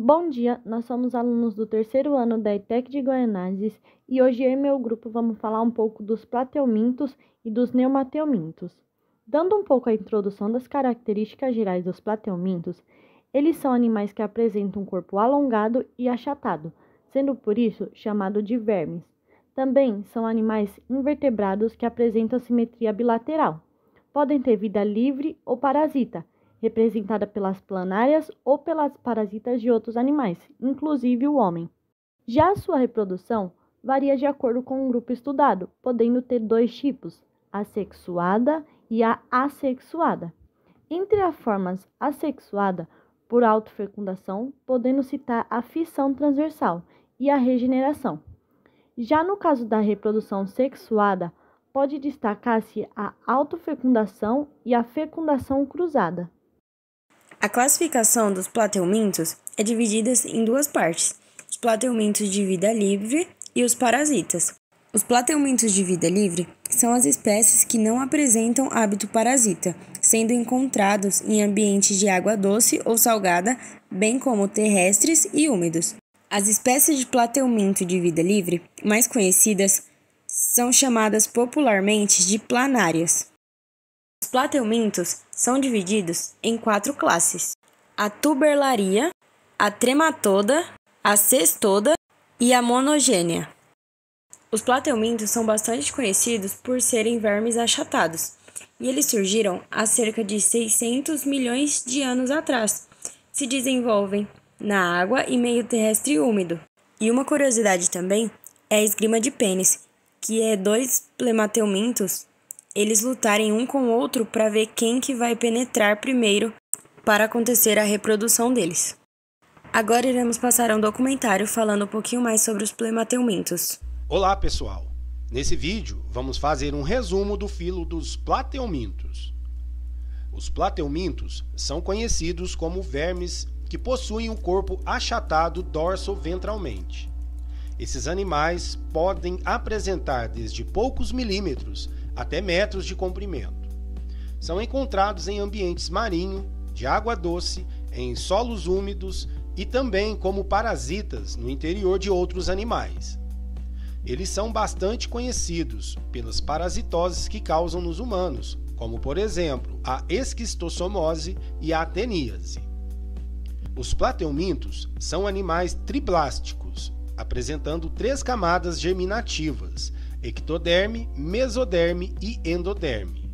Bom dia, nós somos alunos do terceiro ano da ETEC de Goianésia e hoje eu e meu grupo vamos falar um pouco dos plateumintos e dos neumateumintos. Dando um pouco a introdução das características gerais dos plateumintos, eles são animais que apresentam um corpo alongado e achatado, sendo por isso chamado de vermes. Também são animais invertebrados que apresentam simetria bilateral. Podem ter vida livre ou parasita, representada pelas planárias ou pelas parasitas de outros animais, inclusive o homem. Já a sua reprodução varia de acordo com o grupo estudado, podendo ter dois tipos, a sexuada e a assexuada. Entre as formas assexuada, por autofecundação, podendo citar a fissão transversal e a regeneração. Já no caso da reprodução sexuada, pode destacar-se a autofecundação e a fecundação cruzada. A classificação dos plateumintos é dividida em duas partes, os plateumintos de vida livre e os parasitas. Os plateumintos de vida livre são as espécies que não apresentam hábito parasita, sendo encontrados em ambientes de água doce ou salgada, bem como terrestres e úmidos. As espécies de plateuminto de vida livre mais conhecidas são chamadas popularmente de planárias. Os plateumintos são divididos em 4 classes: a tuberlaria, a trematoda, a cestoda e a monogênia. Os plateumintos são bastante conhecidos por serem vermes achatados, e eles surgiram há cerca de 600 milhões de anos atrás. Se desenvolvem na água e meio terrestre úmido. E uma curiosidade também é a esgrima de pênis, que é 2 plemateumintos eles lutarem um com o outro para ver quem que vai penetrar primeiro para acontecer a reprodução deles. Agora iremos passar a um documentário falando um pouquinho mais sobre os plemateumintos. Olá pessoal, nesse vídeo vamos fazer um resumo do filo dos plateumintos. Os plateumintos são conhecidos como vermes que possuem um corpo achatado dorso-ventralmente. Esses animais podem apresentar desde poucos milímetros até metros de comprimento. São encontrados em ambientes marinhos, de água doce, em solos úmidos e também como parasitas no interior de outros animais. Eles são bastante conhecidos pelas parasitoses que causam nos humanos, como por exemplo a esquistossomose e a ateníase. Os plateumintos são animais triblásticos, apresentando 3 camadas germinativas: ectoderme, mesoderme e endoderme.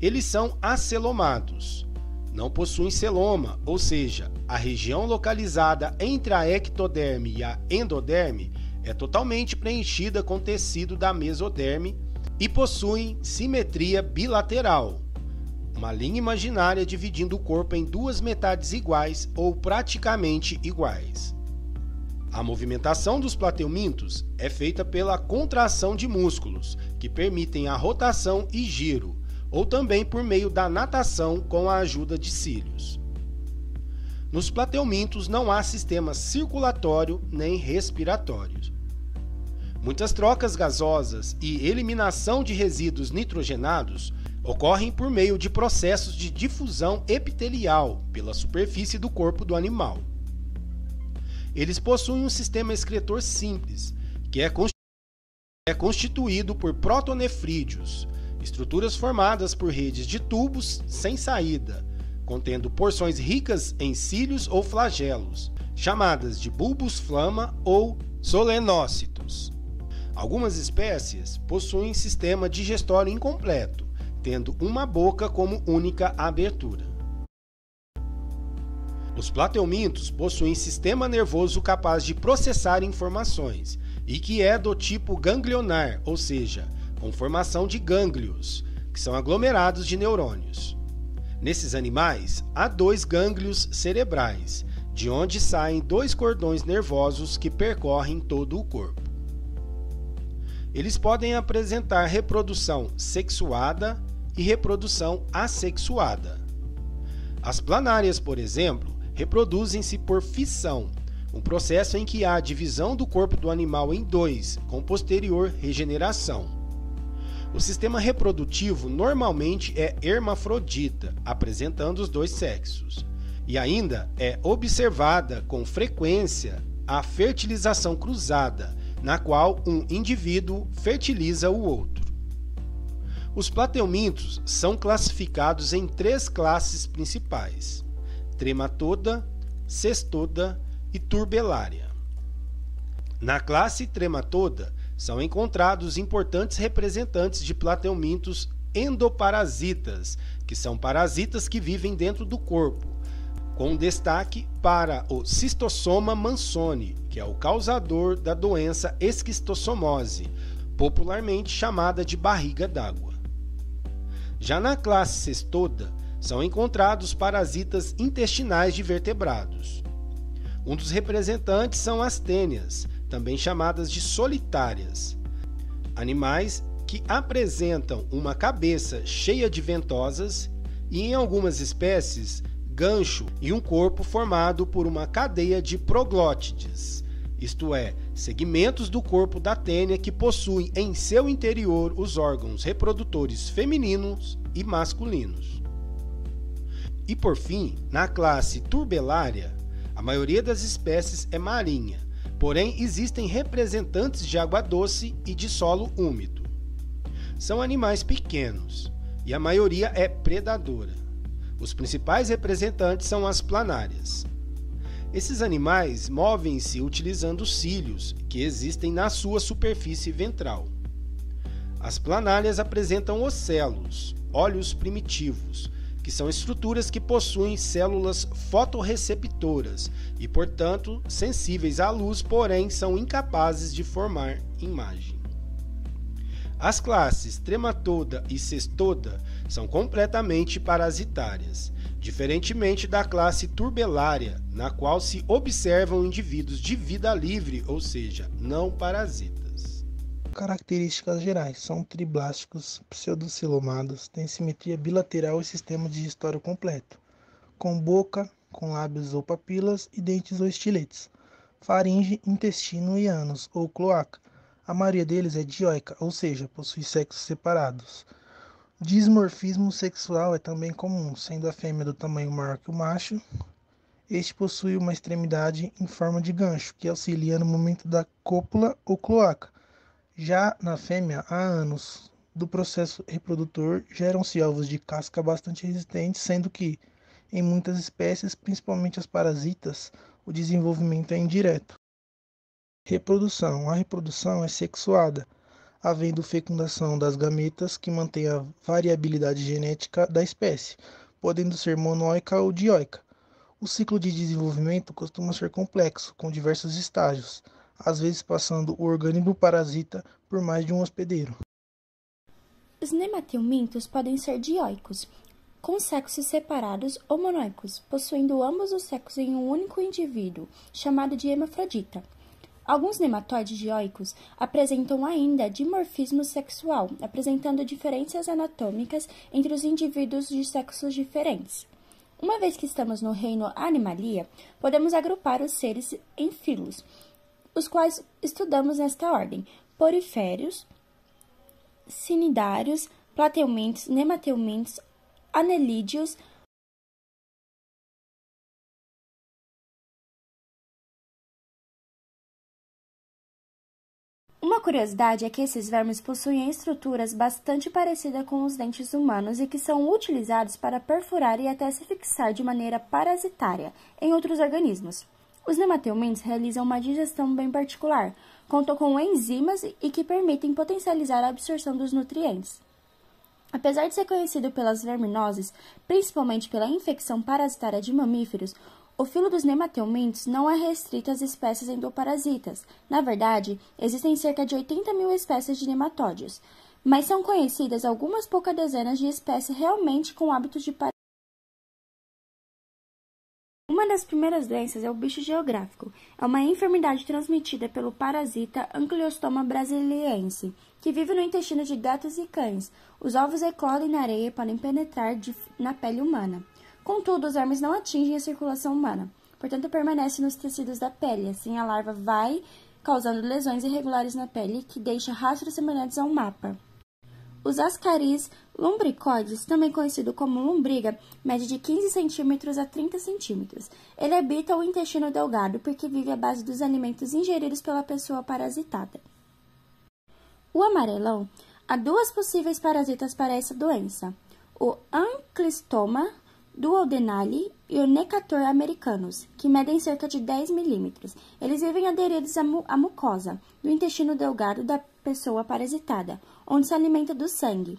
Eles são acelomados. Não possuem celoma, ou seja, a região localizada entre a ectoderme e a endoderme é totalmente preenchida com tecido da mesoderme e possuem simetria bilateral, uma linha imaginária dividindo o corpo em 2 metades iguais ou praticamente iguais. A movimentação dos plateumintos é feita pela contração de músculos, que permitem a rotação e giro, ou também por meio da natação com a ajuda de cílios. Nos plateumintos não há sistema circulatório nem respiratório. Muitas trocas gasosas e eliminação de resíduos nitrogenados ocorrem por meio de processos de difusão epitelial pela superfície do corpo do animal. Eles possuem um sistema excretor simples, que é constituído por protonefrídeos, estruturas formadas por redes de tubos sem saída, contendo porções ricas em cílios ou flagelos, chamadas de bulbos flama ou solenócitos. Algumas espécies possuem sistema digestório incompleto, tendo uma boca como única abertura. Os plateumintos possuem sistema nervoso capaz de processar informações e que é do tipo ganglionar, ou seja, com formação de gânglios, que são aglomerados de neurônios. Nesses animais, há 2 gânglios cerebrais, de onde saem 2 cordões nervosos que percorrem todo o corpo. Eles podem apresentar reprodução sexuada e reprodução assexuada. As planárias, por exemplo, reproduzem-se por fissão, um processo em que há a divisão do corpo do animal em 2, com posterior regeneração. O sistema reprodutivo normalmente é hermafrodita, apresentando os 2 sexos. E ainda é observada com frequência a fertilização cruzada, na qual um indivíduo fertiliza o outro. Os plateumintos são classificados em 3 classes principais: trematoda, cestoda e turbelária. Na classe trematoda são encontrados importantes representantes de plateumintos endoparasitas, que são parasitas que vivem dentro do corpo, com destaque para o Schistossoma mansoni, que é o causador da doença esquistossomose, popularmente chamada de barriga d'água. Já na classe cestoda, são encontrados parasitas intestinais de vertebrados. Um dos representantes são as tênias, também chamadas de solitárias, animais que apresentam uma cabeça cheia de ventosas e, em algumas espécies, gancho e um corpo formado por uma cadeia de proglótides, isto é, segmentos do corpo da tênia que possuem em seu interior os órgãos reprodutores femininos e masculinos. E por fim, na classe turbelária, a maioria das espécies é marinha, porém existem representantes de água doce e de solo úmido. São animais pequenos e a maioria é predadora. Os principais representantes são as planárias. Esses animais movem-se utilizando cílios que existem na sua superfície ventral. As planárias apresentam ocelos, olhos primitivos, que são estruturas que possuem células fotorreceptoras e, portanto, sensíveis à luz, porém são incapazes de formar imagem. As classes trematoda e cestoda são completamente parasitárias, diferentemente da classe turbelária, na qual se observam indivíduos de vida livre, ou seja, não parasitas. Características gerais: são triblásticos, pseudocilomados, têm simetria bilateral e sistema digestório completo, com boca, com lábios ou papilas e dentes ou estiletes, faringe, intestino e ânus ou cloaca. A maioria deles é dioica, ou seja, possui sexos separados. Dismorfismo sexual é também comum, sendo a fêmea do tamanho maior que o macho. Este possui uma extremidade em forma de gancho, que auxilia no movimento da cópula ou cloaca. Já na fêmea, há ânus do processo reprodutor, geram-se ovos de casca bastante resistentes, sendo que, em muitas espécies, principalmente as parasitas, o desenvolvimento é indireto. Reprodução. A reprodução é sexuada, havendo fecundação das gametas que mantém a variabilidade genética da espécie, podendo ser monoica ou dioica. O ciclo de desenvolvimento costuma ser complexo, com diversos estágios, às vezes passando o organismo parasita por mais de um hospedeiro. Os nemateumintos podem ser dioicos, com sexos separados ou monoicos, possuindo ambos os sexos em um único indivíduo, chamado de hermafrodita. Alguns nematóides dioicos apresentam ainda dimorfismo sexual, apresentando diferenças anatômicas entre os indivíduos de sexos diferentes. Uma vez que estamos no reino Animalia, podemos agrupar os seres em filos, os quais estudamos nesta ordem: poriférios, cnidários, plateumintos, nemateumintos, anelídeos. Uma curiosidade é que esses vermes possuem estruturas bastante parecidas com os dentes humanos e que são utilizados para perfurar e até se fixar de maneira parasitária em outros organismos. Os nemateumintos realizam uma digestão bem particular, contam com enzimas e que permitem potencializar a absorção dos nutrientes. Apesar de ser conhecido pelas verminoses, principalmente pela infecção parasitária de mamíferos, o filo dos nemateumintos não é restrito às espécies endoparasitas. Na verdade, existem cerca de 80 mil espécies de nematóides, mas são conhecidas algumas poucas dezenas de espécies realmente com hábitos de parasitar. Uma das primeiras doenças é o bicho geográfico. É uma enfermidade transmitida pelo parasita Ankylostoma brasiliense, que vive no intestino de gatos e cães. Os ovos eclodem na areia e podem penetrar na pele humana. Contudo, os vermes não atingem a circulação humana, portanto permanecem nos tecidos da pele. Assim, a larva vai causando lesões irregulares na pele que deixa rastros semelhantes a um mapa. Os ascaris lumbricoides, também conhecido como lombriga, mede de 15 cm a 30 cm. Ele habita o intestino delgado porque vive à base dos alimentos ingeridos pela pessoa parasitada. O amarelão, há duas possíveis parasitas para essa doença, o Ancylostoma duodenale e o Necator americanus, que medem cerca de 10 mm. Eles vivem aderidos à mucosa do intestino delgado da pessoa parasitada, onde se alimenta do sangue.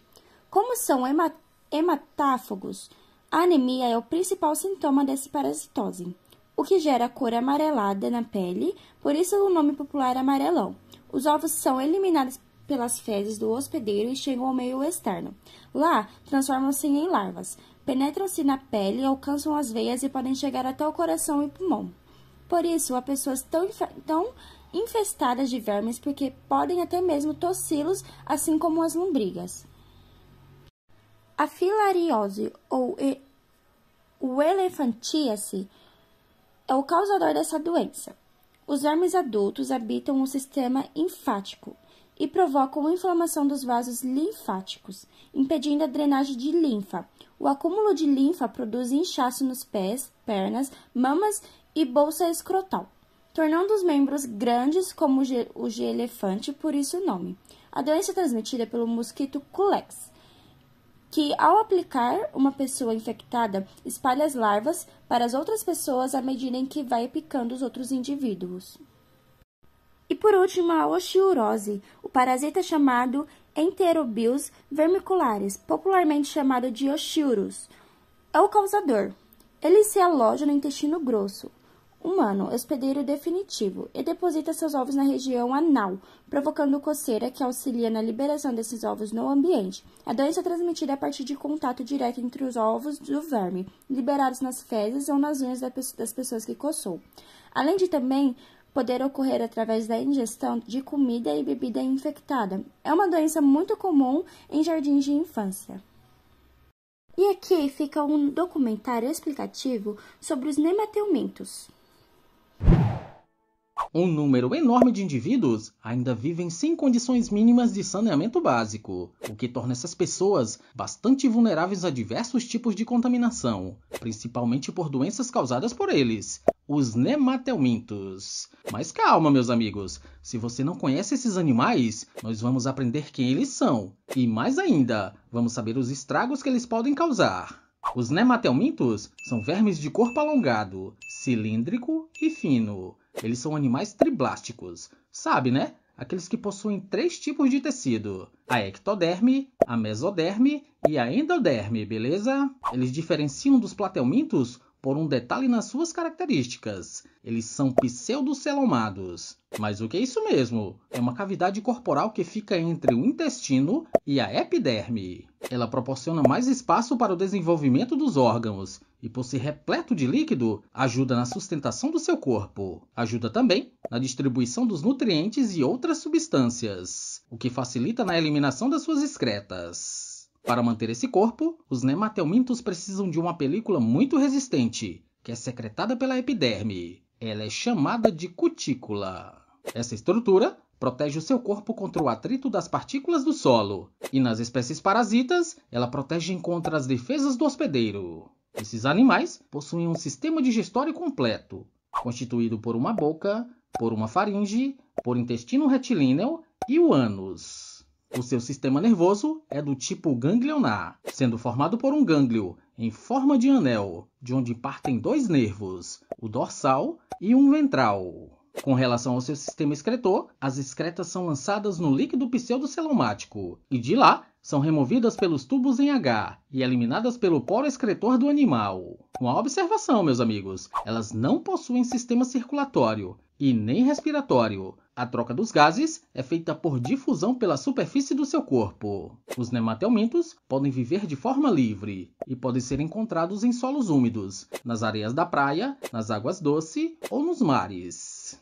Como são hematófagos, a anemia é o principal sintoma dessa parasitose, o que gera cor amarelada na pele, por isso o nome popular é amarelão. Os ovos são eliminados pelas fezes do hospedeiro e chegam ao meio externo. Lá, transformam-se em larvas, penetram-se na pele, alcançam as veias e podem chegar até o coração e pulmão. Por isso, há pessoas tão infestadas de vermes porque podem até mesmo tossi-los, assim como as lombrigas. A filariose ou o elefantíase é o causador dessa doença. Os vermes adultos habitam o sistema linfático e provocam inflamação dos vasos linfáticos, impedindo a drenagem de linfa. O acúmulo de linfa produz inchaço nos pés, pernas, mamas e bolsa escrotal, tornando os membros grandes como o de elefante, por isso o nome. A doença é transmitida pelo mosquito Culex, que, ao aplicar uma pessoa infectada, espalha as larvas para as outras pessoas à medida em que vai picando os outros indivíduos. E por último, a osteourose, o parasita chamado Enterobius vermicularis, popularmente chamado de osteurus, é o causador. Ele se aloja no intestino grosso humano, hospedeiro definitivo, e deposita seus ovos na região anal, provocando coceira que auxilia na liberação desses ovos no ambiente. A doença é transmitida a partir de contato direto entre os ovos do verme, liberados nas fezes ou nas unhas das pessoas que coçou. Além de também poder ocorrer através da ingestão de comida e bebida infectada. É uma doença muito comum em jardins de infância. E aqui fica um documentário explicativo sobre os nemateumintos. Um número enorme de indivíduos ainda vivem sem condições mínimas de saneamento básico, o que torna essas pessoas bastante vulneráveis a diversos tipos de contaminação, principalmente por doenças causadas por eles, os nemateumintos. Mas calma, meus amigos, se você não conhece esses animais, nós vamos aprender quem eles são, e mais ainda, vamos saber os estragos que eles podem causar. Os nemateumintos são vermes de corpo alongado, cilíndrico e fino. Eles são animais triblásticos, sabe, né? Aqueles que possuem 3 tipos de tecido, a ectoderme, a mesoderme e a endoderme, beleza? Eles diferenciam dos plateumintos por um detalhe nas suas características. Eles são pseudocelomados. Mas o que é isso mesmo? É uma cavidade corporal que fica entre o intestino e a epiderme. Ela proporciona mais espaço para o desenvolvimento dos órgãos e, por ser repleto de líquido, ajuda na sustentação do seu corpo. Ajuda também na distribuição dos nutrientes e outras substâncias, o que facilita na eliminação das suas excretas. Para manter esse corpo, os nemateumintos precisam de uma película muito resistente, que é secretada pela epiderme. Ela é chamada de cutícula. Essa estrutura protege o seu corpo contra o atrito das partículas do solo, e nas espécies parasitas, ela protege contra as defesas do hospedeiro. Esses animais possuem um sistema digestório completo, constituído por uma boca, por uma faringe, por intestino retilíneo e o ânus. O seu sistema nervoso é do tipo ganglionar, sendo formado por um gânglio em forma de anel, de onde partem 2 nervos, o dorsal e um ventral. Com relação ao seu sistema excretor, as excretas são lançadas no líquido pseudocelomático e de lá são removidas pelos tubos em H e eliminadas pelo poro excretor do animal. Uma observação, meus amigos, elas não possuem sistema circulatório e nem respiratório. A troca dos gases é feita por difusão pela superfície do seu corpo. Os nemateumintos podem viver de forma livre e podem ser encontrados em solos úmidos, nas areias da praia, nas águas doces ou nos mares.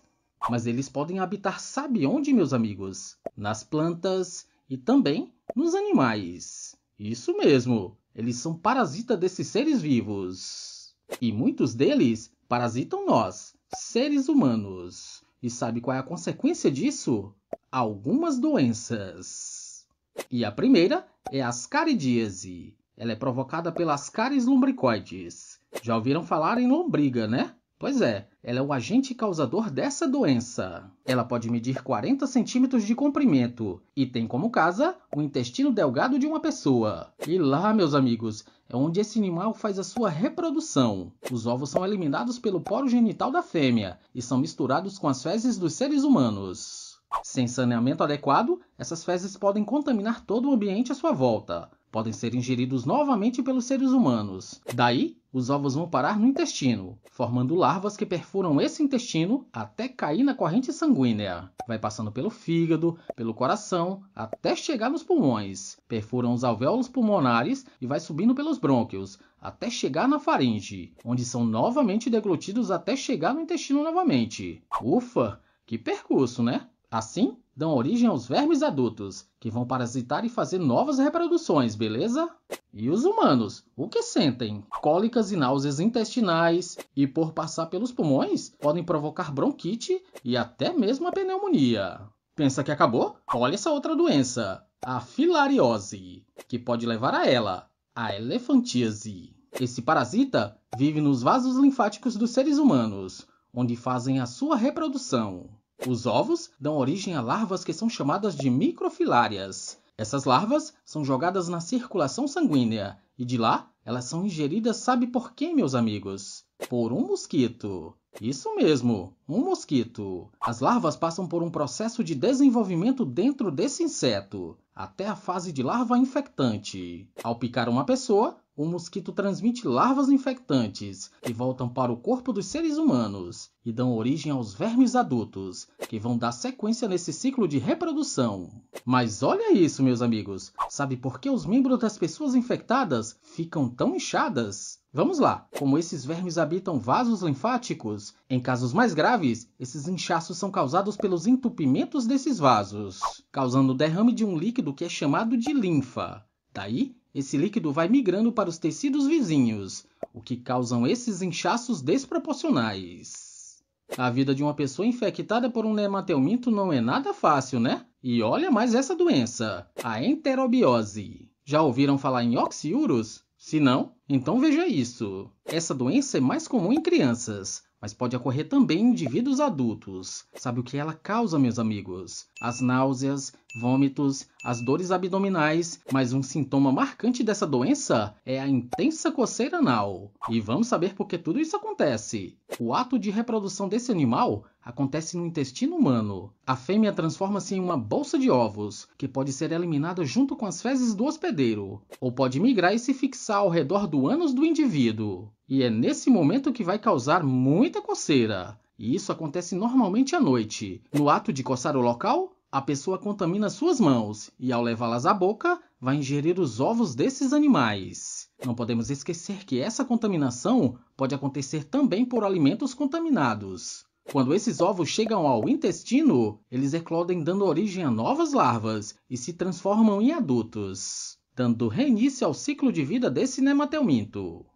Mas eles podem habitar, sabe onde, meus amigos? Nas plantas e também nos animais. Isso mesmo, eles são parasitas desses seres vivos. E muitos deles parasitam nós, seres humanos. E sabe qual é a consequência disso? Algumas doenças. E a primeira é a ascaridíase. Ela é provocada pelas Ascaris lumbricoides. Já ouviram falar em lombriga, né? Pois é, ela é o agente causador dessa doença. Ela pode medir 40 centímetros de comprimento e tem como casa o intestino delgado de uma pessoa. E lá, meus amigos, é onde esse animal faz a sua reprodução. Os ovos são eliminados pelo poro genital da fêmea e são misturados com as fezes dos seres humanos. Sem saneamento adequado, essas fezes podem contaminar todo o ambiente à sua volta. Podem ser ingeridos novamente pelos seres humanos. Daí, os ovos vão parar no intestino, formando larvas que perfuram esse intestino até cair na corrente sanguínea. Vai passando pelo fígado, pelo coração, até chegar nos pulmões. Perfuram os alvéolos pulmonares e vai subindo pelos brônquios, até chegar na faringe, onde são novamente deglutidos até chegar no intestino novamente. Ufa, que percurso, né? Assim, dão origem aos vermes adultos, que vão parasitar e fazer novas reproduções, beleza? E os humanos, o que sentem? Cólicas e náuseas intestinais, e por passar pelos pulmões, podem provocar bronquite e até mesmo a pneumonia. Pensa que acabou? Olha essa outra doença, a filariose, que pode levar a ela, a elefantíase. Esse parasita vive nos vasos linfáticos dos seres humanos, onde fazem a sua reprodução. Os ovos dão origem a larvas que são chamadas de microfilárias. Essas larvas são jogadas na circulação sanguínea e de lá elas são ingeridas, sabe por quem, meus amigos? Por um mosquito. Isso mesmo, um mosquito. As larvas passam por um processo de desenvolvimento dentro desse inseto, até a fase de larva infectante. Ao picar uma pessoa, o mosquito transmite larvas infectantes, que voltam para o corpo dos seres humanos e dão origem aos vermes adultos, que vão dar sequência nesse ciclo de reprodução. Mas olha isso, meus amigos! Sabe por que os membros das pessoas infectadas ficam tão inchadas? Vamos lá! Como esses vermes habitam vasos linfáticos, em casos mais graves, esses inchaços são causados pelos entupimentos desses vasos, causando o derrame de um líquido que é chamado de linfa. Daí, esse líquido vai migrando para os tecidos vizinhos, o que causam esses inchaços desproporcionais. A vida de uma pessoa infectada por um nematelminto não é nada fácil, né? E olha mais essa doença, a enterobiose. Já ouviram falar em oxiurus? Se não, então veja isso. Essa doença é mais comum em crianças, mas pode ocorrer também em indivíduos adultos. Sabe o que ela causa, meus amigos? As náuseas, vômitos, as dores abdominais, mas um sintoma marcante dessa doença é a intensa coceira anal. E vamos saber por que tudo isso acontece. O ato de reprodução desse animal acontece no intestino humano. A fêmea transforma-se em uma bolsa de ovos, que pode ser eliminada junto com as fezes do hospedeiro, ou pode migrar e se fixar ao redor do ânus do indivíduo. E é nesse momento que vai causar muita coceira. E isso acontece normalmente à noite. No ato de coçar o local, a pessoa contamina suas mãos e, ao levá-las à boca, vai ingerir os ovos desses animais. Não podemos esquecer que essa contaminação pode acontecer também por alimentos contaminados. Quando esses ovos chegam ao intestino, eles eclodem dando origem a novas larvas e se transformam em adultos, dando reinício ao ciclo de vida desse nematelminto.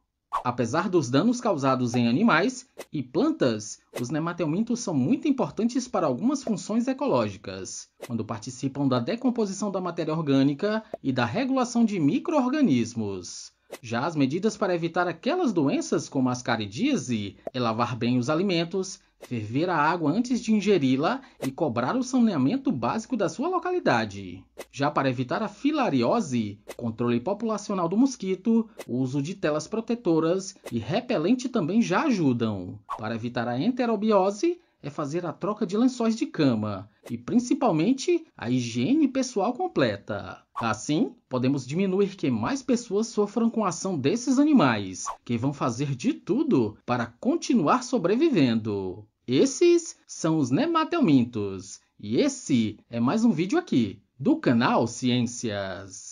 Apesar dos danos causados em animais e plantas, os nematelmintos são muito importantes para algumas funções ecológicas, quando participam da decomposição da matéria orgânica e da regulação de micro-organismos. Já as medidas para evitar aquelas doenças como a ascaridíase é lavar bem os alimentos, ferver a água antes de ingeri-la e cobrar o saneamento básico da sua localidade. Já para evitar a filariose, controle populacional do mosquito, o uso de telas protetoras e repelente também já ajudam. Para evitar a enterobiose, é fazer a troca de lençóis de cama e, principalmente, a higiene pessoal completa. Assim, podemos diminuir que mais pessoas sofram com a ação desses animais, que vão fazer de tudo para continuar sobrevivendo. Esses são os nematelmintos, e esse é mais um vídeo aqui, do canal Ciências.